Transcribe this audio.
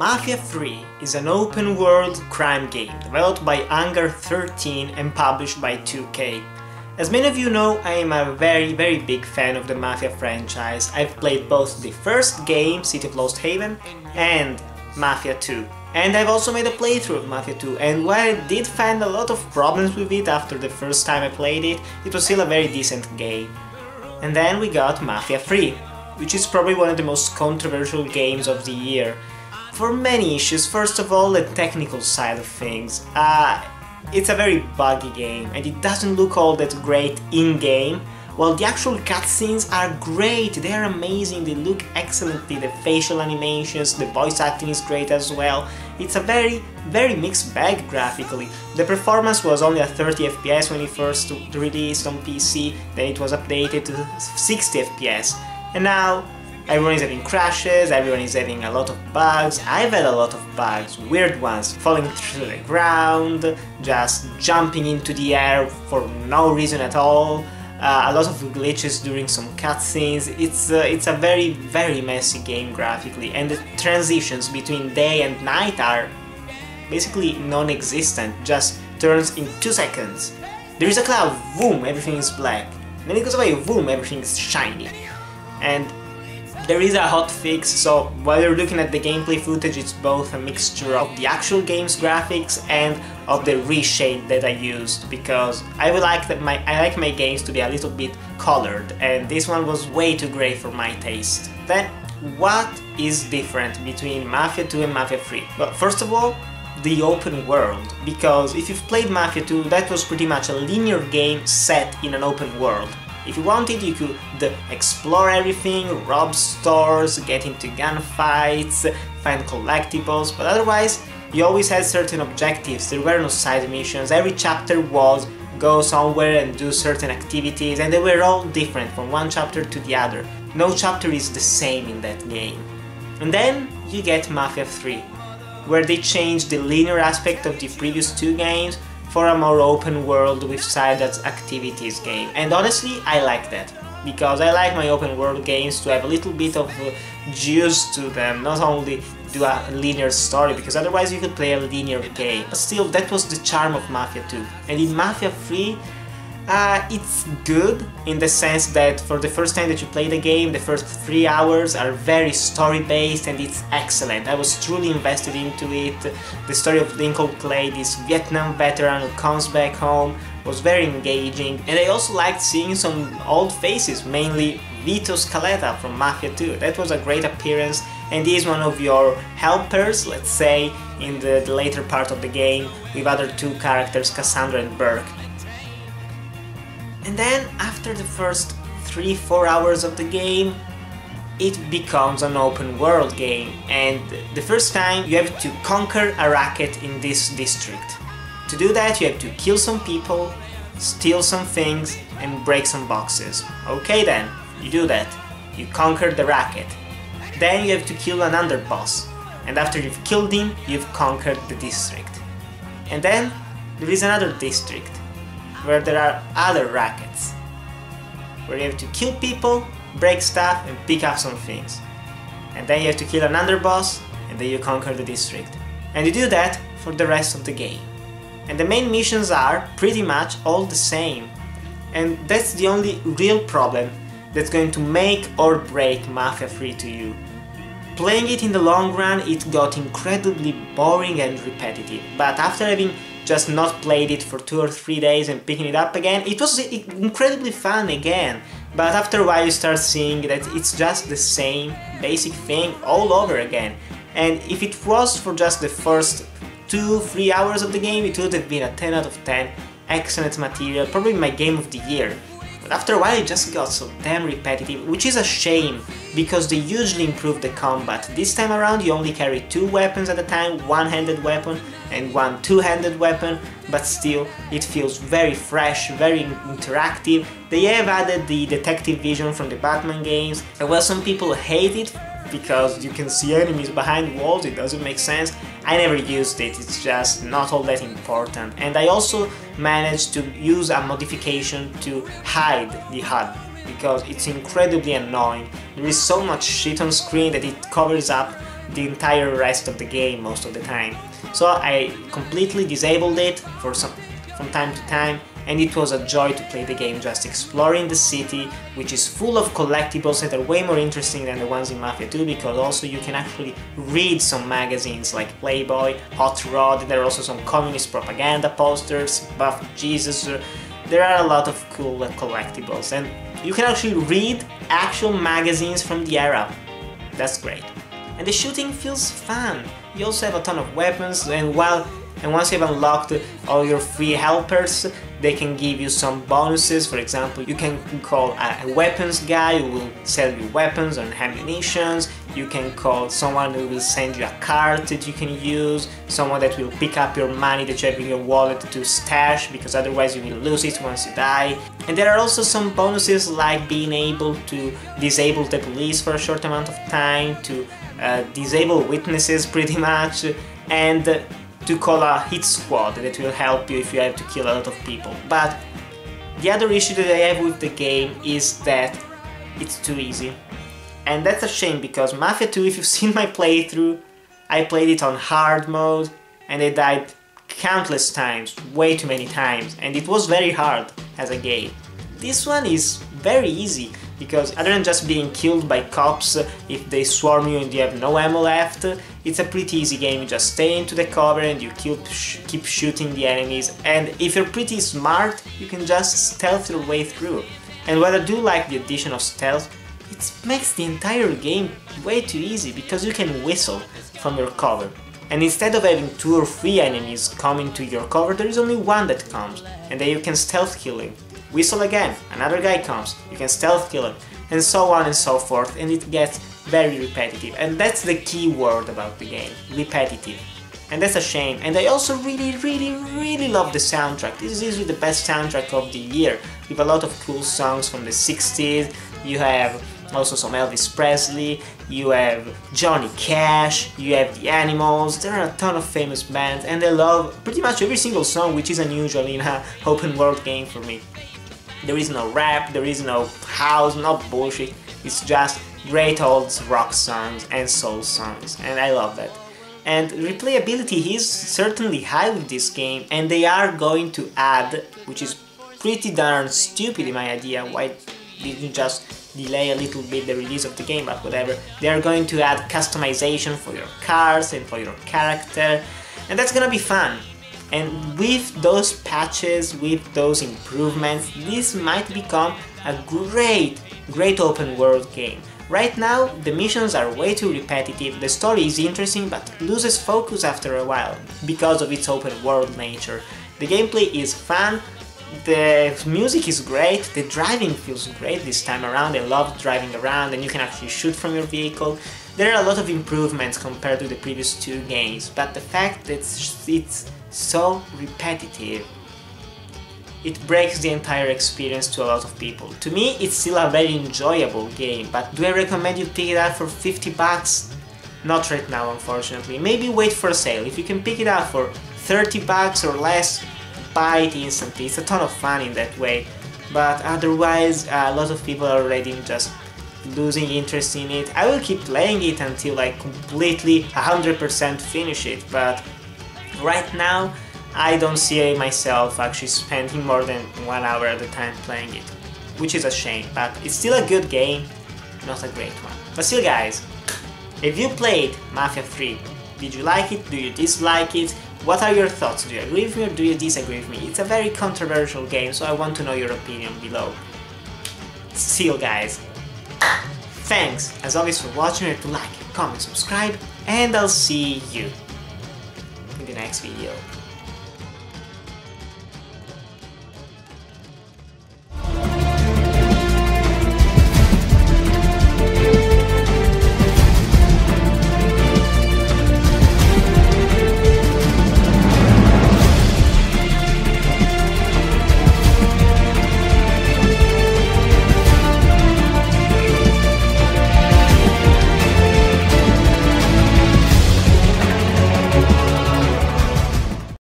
Mafia III is an open-world crime game developed by Hangar 13 and published by 2K. As many of you know, I am a very big fan of the Mafia franchise. I've played both the first game, City of Lost Haven, and Mafia 2. And I've also made a playthrough of Mafia 2, and while I did find a lot of problems with it after the first time I played it, it was still a very decent game. And then we got Mafia 3, which is probably one of the most controversial games of the year. For many issues. First of all, the technical side of things. It's a very buggy game and it doesn't look all that great in-game, while the actual cutscenes are great, they're amazing, they look excellently, the facial animations, the voice acting is great as well. It's a very mixed bag graphically. The performance was only at 30 FPS when it first released on PC, then it was updated to 60 FPS, and now everyone is having crashes, everyone is having a lot of bugs. I've had a lot of bugs, weird ones, falling through the ground, just jumping into the air for no reason at all, a lot of glitches during some cutscenes. It's a very messy game graphically, and the transitions between day and night are basically non-existent, just turns in 2 seconds. There is a cloud, boom, everything is black. Then it goes away, boom, everything is shiny. And there is a hotfix, so while you're looking at the gameplay footage, it's both a mixture of the actual game's graphics and of the reshade that I used, because I like my games to be a little bit colored, and this one was way too grey for my taste. Then, what is different between Mafia 2 and Mafia 3? Well, first of all, the open world, because if you've played Mafia 2, that was pretty much a linear game set in an open world. If you wanted, you could explore everything, rob stores, get into gunfights, find collectibles, but otherwise you always had certain objectives. There were no side missions. Every chapter was go somewhere and do certain activities, and they were all different from one chapter to the other. No chapter is the same in that game. And then you get Mafia 3, where they changed the linear aspect of the previous 2 games for a more open world with side activities game. And honestly, I like that, because I like my open world games to have a little bit of juice to them, not only do a linear story, because otherwise you could play a linear game. But still, that was the charm of Mafia 2. And in Mafia 3, it's good in the sense that for the first time that you play the game, the first 3 hours are very story-based and it's excellent. I was truly invested into it. The story of Lincoln Clay, this Vietnam veteran who comes back home, was very engaging. And I also liked seeing some old faces, mainly Vito Scaletta from Mafia 2. That was a great appearance, and he is one of your helpers, let's say, in the later part of the game, with other 2 characters, Cassandra and Burke. And then, after the first 3-4 hours of the game, it becomes an open world game, and the first time you have to conquer a racket in this district. To do that, you have to kill some people, steal some things, and break some boxes. Okay then, you do that. You conquer the racket. Then you have to kill an underboss, and after you've killed him, you've conquered the district. And then, there is another district, where there are other rackets, where you have to kill people, break stuff, and pick up some things. And then you have to kill an underboss, and then you conquer the district. And you do that for the rest of the game. And the main missions are pretty much all the same. And that's the only real problem that's going to make or break Mafia 3 to you. Playing it in the long run, it got incredibly boring and repetitive, but after having just not played it for 2 or 3 days and picking it up again, it was incredibly fun again. But after a while you start seeing that it's just the same basic thing all over again. And if it was for just the first 2-3 hours of the game, it would have been a 10 out of 10, excellent material, probably my game of the year. But after a while it just got so damn repetitive, which is a shame, because they hugely improved the combat. This time around you only carry 2 weapons at a time, one-handed weapon and one two-handed weapon, but still it feels very fresh, very interactive. They have added the detective vision from the Batman games, and while some people hate it because you can see enemies behind walls, it doesn't make sense, I never used it, it's just not all that important. And I also managed to use a modification to hide the HUD, because it's incredibly annoying. There is so much shit on screen that it covers up the entire rest of the game most of the time. So I completely disabled it from time to time, and it was a joy to play the game, just exploring the city, which is full of collectibles that are way more interesting than the ones in Mafia 2, because also you can actually read some magazines like Playboy, Hot Rod. There are also some communist propaganda posters, Buff Jesus. There are a lot of cool collectibles, and you can actually read actual magazines from the era. That's great. And the shooting feels fun. You also have a ton of weapons, and once you've unlocked all your free helpers, they can give you some bonuses. For example, you can call a weapons guy who will sell you weapons and ammunition. You can call someone who will send you a card that you can use, someone that will pick up your money that you have in your wallet to stash, because otherwise you will lose it once you die. And there are also some bonuses like being able to disable the police for a short amount of time, to disable witnesses pretty much, and to call a hit squad that will help you if you have to kill a lot of people. But the other issue that I have with the game is that it's too easy. And that's a shame, because Mafia 2, if you've seen my playthrough, I played it on hard mode and I died countless times, way too many times, and it was very hard as a game. This one is very easy, because other than just being killed by cops if they swarm you and you have no ammo left, it's a pretty easy game. You just stay into the cover and you keep shooting the enemies, and if you're pretty smart, you can just stealth your way through. And while I do like the addition of stealth, it makes the entire game way too easy, because you can whistle from your cover. And instead of having 2 or 3 enemies coming to your cover, there is only one that comes, and then you can stealth kill him. Whistle again, another guy comes, you can stealth kill him, and so on and so forth, and it gets very repetitive. And that's the key word about the game, repetitive. And that's a shame. And I also really love the soundtrack. This is easily the best soundtrack of the year, with a lot of cool songs from the 60s. You have also some Elvis Presley, you have Johnny Cash, you have The Animals. There are a ton of famous bands, and I love pretty much every single song, which is unusual in an open world game for me. There is no rap, there is no house, no bullshit. It's just great old rock songs and soul songs, and I love that. And replayability is certainly high with this game, and they are going to add, which is pretty darn stupid in my idea, why didn't you just delay a little bit the release of the game, but whatever. They are going to add customization for your cars and for your character, and that's gonna be fun. And with those patches, with those improvements, this might become a great open world game. Right now, the missions are way too repetitive, the story is interesting but loses focus after a while, because of its open world nature. The gameplay is fun, the music is great, the driving feels great this time around. I love driving around, and you can actually shoot from your vehicle. There are a lot of improvements compared to the previous 2 games, but the fact that it's so repetitive, it breaks the entire experience to a lot of people. To me, it's still a very enjoyable game, but do I recommend you pick it up for 50 bucks? Not right now, unfortunately. Maybe wait for a sale. If you can pick it up for 30 bucks or less, buy it instantly. It's a ton of fun in that way, but otherwise a lot of people are already just losing interest in it. I will keep playing it until I completely 100% finish it, but right now I don't see myself actually spending more than 1 hour at a time playing it, which is a shame, but it's still a good game, not a great one. But still, guys, if you played Mafia 3, did you like it? Do you dislike it? What are your thoughts? Do you agree with me or do you disagree with me? It's a very controversial game, so I want to know your opinion below. Still, guys, thanks as always for watching. Remember to like, comment, subscribe, and I'll see you in the next video.